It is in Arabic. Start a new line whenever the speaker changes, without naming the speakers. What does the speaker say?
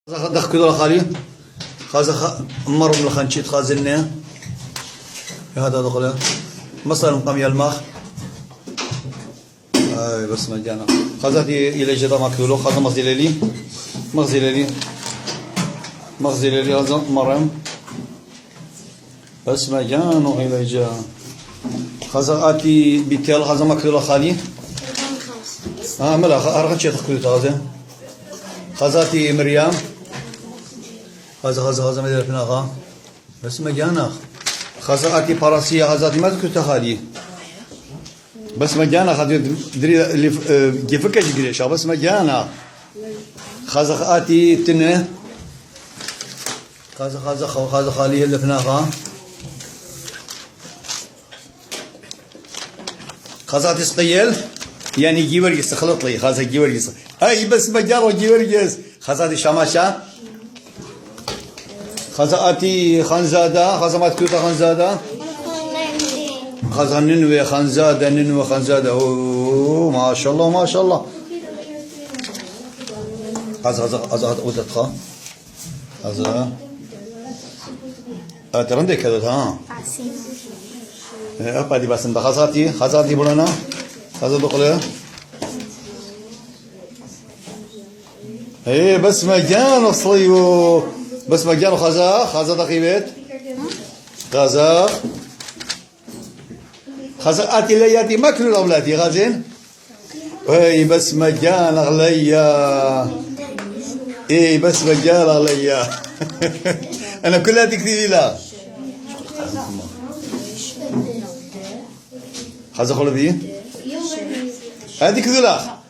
دخ كذا خالي خازا مر من الخنشيت خازنة هذا دخله مثلا قمي الماء اي بس مجانا خازتي الى جدا ماكلو خازا مغزلي هذا مرم بس مجانا الى جا خازا اتي بيتيال خازا ماكلو خالي ملا ارغنشي تخكلو تازه خازاتي مريم هذا مدير فينا بس مجانا خزاتي باراسية خزاتي ما تكون تخالي بس مجانا خذ دري اللي كيفك تجريش بس مجانا خزاتي تنه خذ خالي اللي فينا خزاتي سقيل يعني جيورجس خلط لي خزا جيورجس اي بس مجانا جيورجس خزاتي شماشة خزاتي خنزادة خزمات كوتا خنزادة خزان ننوي خنزادة اوه ما شاء الله هذا ودتها هذا ترندك كذا ها ابا دي بس خزاتي بولنا هذا دخله ايه بس مجان اصلي بس مجان خزا دقيبت خزا اتي لياتي ماكلوا الاولادي غازين اي بس مجان اغليا اي بس مجان اغليا انا كلها تكتبي لا خزا خلدي هذيك ذولا